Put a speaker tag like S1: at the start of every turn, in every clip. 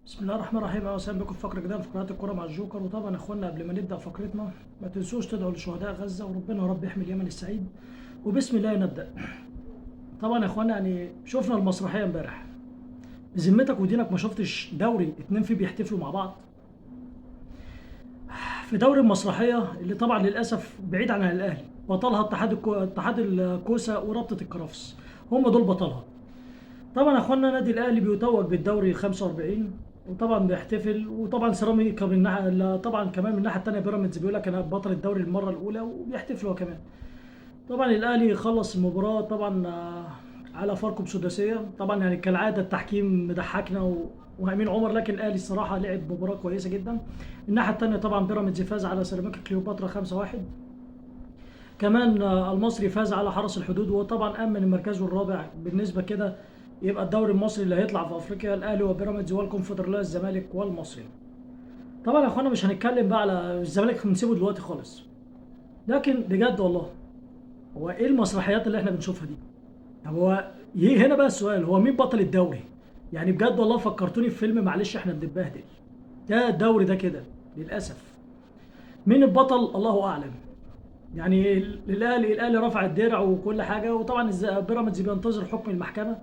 S1: بسم الله الرحمن الرحيم. اهلا وسهلا بكم في فقره جديده من فقرات الكوره مع الجوكر. وطبعا يا اخوانا قبل ما نبدا فقرتنا ما تنسوش تدعوا لشهداء غزه وربنا يا رب يحمي اليمن السعيد. وبسم الله نبدا. طبعا يا اخوانا يعني شفنا المسرحيه امبارح. بذمتك ودينك ما شفتش دوري اتنين فيه بيحتفلوا مع بعض؟ في دوري المسرحيه اللي طبعا للاسف بعيد عن الاهلي، بطلها اتحاد الكوسه ورابطه الكرفس، هم دول بطلها. طبعا يا اخوانا نادي الاهلي بيتوج بالدوري 45 وطبعا بيحتفل، وطبعا سيراميكا من ناحيه طبعا كمان من الناحيه الثانيه بيراميدز بيقول لك انا بطل الدوري المره الاولى وبيحتفلوا كمان. طبعا الاهلي خلص المباراه طبعا على فاركو بسداسيه. طبعا يعني كالعاده التحكيم مضحكنا وامين عمر، لكن الاهلي الصراحه لعب مباراه كويسه جدا. الناحيه الثانيه طبعا بيراميدز فاز على سيراميكا كليوباترا 5-1. كمان المصري فاز على حرس الحدود وطبعا امن المركز الرابع. بالنسبه كده يبقى الدوري المصري اللي هيطلع في افريقيا الاهلي وبيراميدز والكونفدراليه الزمالك والمصري. طبعا يا اخوانا مش هنتكلم بقى على الزمالك، بنسيبه دلوقتي خالص. لكن بجد والله، هو ايه المسرحيات اللي احنا بنشوفها دي؟ طب هو يجي هنا بقى السؤال، هو مين بطل الدوري؟ يعني بجد والله فكرتوني في فيلم معلش احنا بنتبهدل. ده الدوري ده كده للاسف. مين البطل الله اعلم. يعني الاهلي رفع الدرع وكل حاجه، وطبعا بيراميدز بينتظر حكم المحكمه،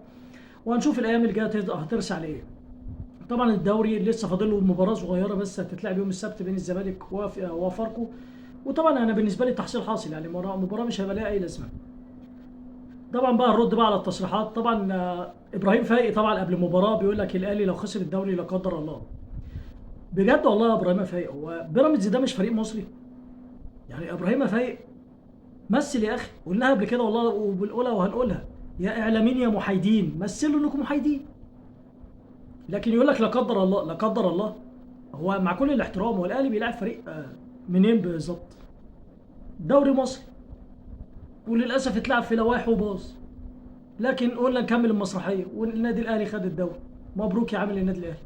S1: وهنشوف الايام اللي جايه هترسى على ايه. طبعا الدوري لسه فاضل له مباراه صغيره بس هتتلعب يوم السبت بين الزمالك وفاركو. وطبعا انا بالنسبه لي تحصيل حاصل، يعني مباراه مش هيبقى لها اي لازمه. طبعا بقى نرد بقى على التصريحات. طبعا ابراهيم فايقي طبعا قبل المباراه بيقول لك الاهلي لو خسر الدوري لا قدر الله. بجد والله يا ابراهيم فايق، هو بيراميدز ده مش فريق مصري؟ يعني ابراهيم فايق مثل يا اخي، قلناها قبل كده والله وبنقولها وهنقولها. يا اعلاميين يا محايدين مثلوا انكم محايدين. لكن يقول لك لا قدر الله لا قدر الله. هو مع كل الاحترام، هو الاهلي بيلعب فريق منين بالظبط؟ دوري مصري، وللاسف اتلعب في لوائح وباظ. لكن قلنا نكمل المسرحيه والنادي الاهلي خد الدوري. مبروك يا عامل النادي الاهلي.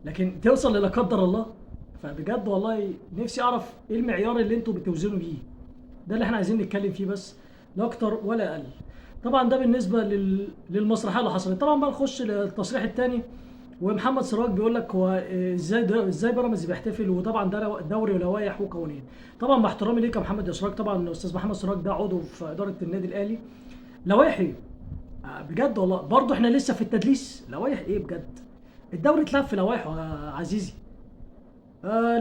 S1: لكن توصل للا قدر الله. فبجد والله نفسي اعرف ايه المعيار اللي انتوا بتوزنوا بيه. ده اللي احنا عايزين نتكلم فيه بس، لا اكتر ولا اقل. طبعا ده بالنسبه للمسرحيه اللي حصلت. طبعا بقى نخش للتصريح الثاني. ومحمد سراج بيقول لك هو ازاي بيراميدز بيحتفل، وطبعا ده دوري ولوائح وقوانين. طبعا مع احترامي ليك يا محمد يا سراج، طبعا الاستاذ محمد سراج ده عضو في اداره النادي الاهلي. لوائح ايه؟ بجد والله برضه احنا لسه في التدليس. لوائح ايه بجد؟ الدوري اتلعب في لوائح يا عزيزي.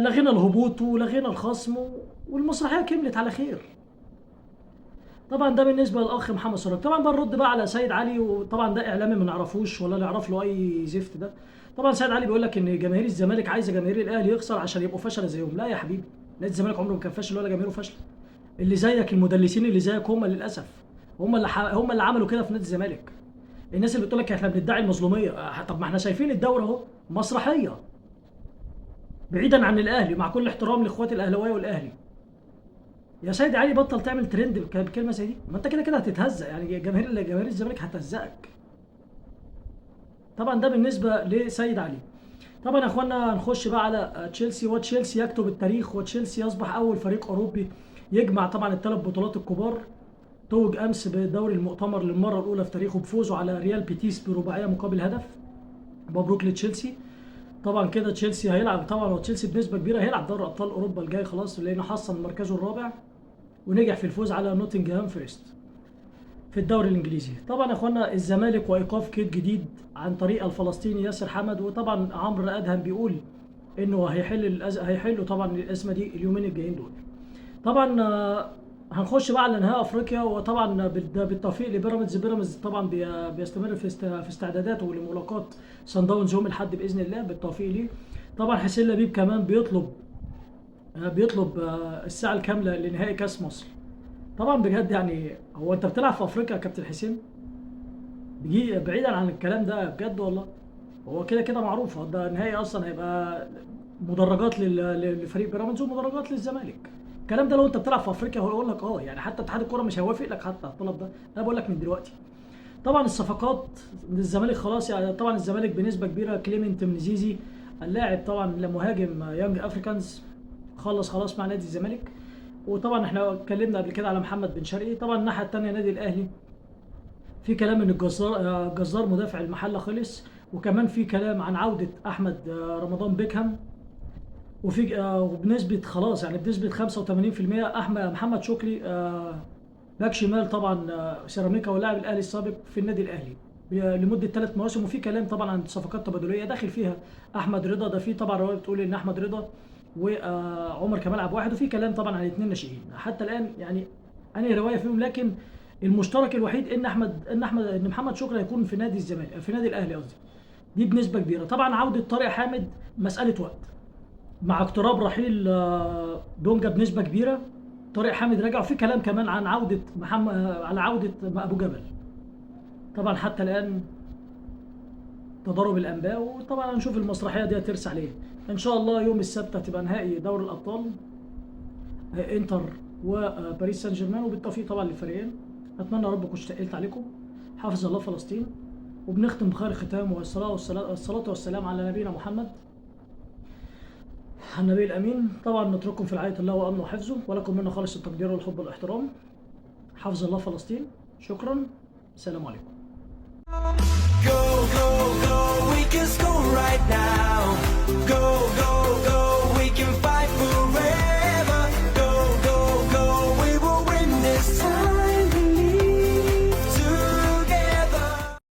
S1: لغينا الهبوط ولغينا الخصم والمسرحيه كملت على خير. طبعا ده بالنسبه للاخ محمد سراج. طبعا بنرد بقى على سيد علي، وطبعا ده اعلامي ما نعرفوش ولا نعرف له اي زفت. ده طبعا سيد علي بيقول لك ان جماهير الزمالك عايزه جماهير الاهلي يخسر عشان يبقوا فشله زيهم. لا يا حبيبي، نادي الزمالك عمره ما كان فاشل ولا جماهيره فاشله. اللي زيك المدلسين اللي زيك هم للاسف هم اللي عملوا كده في نادي الزمالك. الناس اللي بتقول لك احنا بندعي المظلوميه، طب ما احنا شايفين الدوري اهو مسرحيه. بعيدا عن الاهلي، مع كل احترام لاخواتي الاهلاويه والاهلي، يا سيدي علي بطل تعمل ترند بكلمه زي دي. ما انت كده كده هتتهزق، يعني جماهير الزمالك هتهزقك. طبعا ده بالنسبه لسيد علي. طبعا يا اخوانا هنخش بقى على تشيلسي. وتشيلسي يكتب التاريخ، وتشيلسي يصبح اول فريق اوروبي يجمع طبعا الثلاث بطولات الكبار. توج امس بدوري المؤتمر للمره الاولى في تاريخه بفوزه على ريال بيتيس برباعيه مقابل هدف. مبروك لتشيلسي. طبعا كده تشيلسي هيلعب، طبعا هو تشيلسي بنسبه كبيره هيلعب دوري ابطال اوروبا الجاي خلاص، لانه حصل مركزه الرابع ونجح في الفوز على نوتنغهام فورست في الدوري الانجليزي. طبعا يا اخوانا الزمالك وايقاف قيد جديد عن طريق الفلسطيني ياسر حمد. وطبعا عمرو ادهم بيقول انه هيحلوا طبعا الازمه دي اليومين الجايين دول. طبعا هنخش بقى على نهائي افريقيا. وطبعا بالتوفيق لبيراميدز. بيراميدز طبعا بيستمر في استعداداته لملاقاه صن داونز يوم الاحد باذن الله، بالتوفيق ليه. طبعا حسين لبيب كمان بيطلب الساعه الكامله لنهائي كاس مصر. طبعا بجد يعني هو انت بتلعب في افريقيا يا كابتن حسين؟ بيجي بعيدا عن الكلام ده بجد والله، هو كده كده معروف ده نهائي اصلا هيبقى مدرجات لفريق بيراميدز ومدرجات للزمالك. الكلام ده لو انت بتلعب في افريقيا هو يقول لك يعني حتى اتحاد الكوره مش هيوافق لك حتى على الطلب ده. انا بقول لك من دلوقتي. طبعا الصفقات الزمالك خلاص، يعني طبعا الزمالك بنسبه كبيره كليمنت منزيزي اللاعب طبعا لمهاجم يانج افريكانز خلص خلاص مع نادي الزمالك. وطبعا احنا اتكلمنا قبل كده على محمد بن شرقي. طبعا الناحيه الثانيه نادي الاهلي في كلام ان الجزار مدافع المحله خلص، وكمان في كلام عن عودة أحمد رمضان بيكهام، وفي وبنسبة خلاص يعني بنسبة 85% أحمد محمد شكري باك شمال طبعا سيراميكا ولاعب الأهلي السابق في النادي الأهلي لمدة 3 مواسم. وفي كلام طبعا عن صفقات تبادلية داخل فيها أحمد رضا، ده في طبعا رواية بتقول إن أحمد رضا وعمر كمال عبد الواحد، وفي كلام طبعا عن 2 ناشئين حتى الآن يعني أنهي رواية فيهم، لكن المشترك الوحيد ان محمد شكري هيكون في نادي الزمالك في نادي الاهلي قصدي، دي بنسبه كبيره. طبعا عوده طارق حامد مساله وقت مع اقتراب رحيل دونجا بنسبه كبيره. طارق حامد راجع، وفي كلام كمان عن عوده محمد على عوده ابو جبل. طبعا حتى الان تضارب الانباء، وطبعا هنشوف المسرحيه دي هترسى عليه. ان شاء الله يوم السبت هتبقى نهائي دوري الابطال انتر وباريس سان جيرمان، وبالتوفيق طبعا للفريقين. اتمنى يا رب اكون تقلت عليكم. حافظ الله فلسطين. وبنختم بخير الختام والصلاة والسلام على نبينا محمد النبي الامين. طبعا نترككم في رعايه الله وامنه وحفظه، ولكم منا خالص التقدير والحب والاحترام. حافظ الله فلسطين. شكرا. السلام عليكم.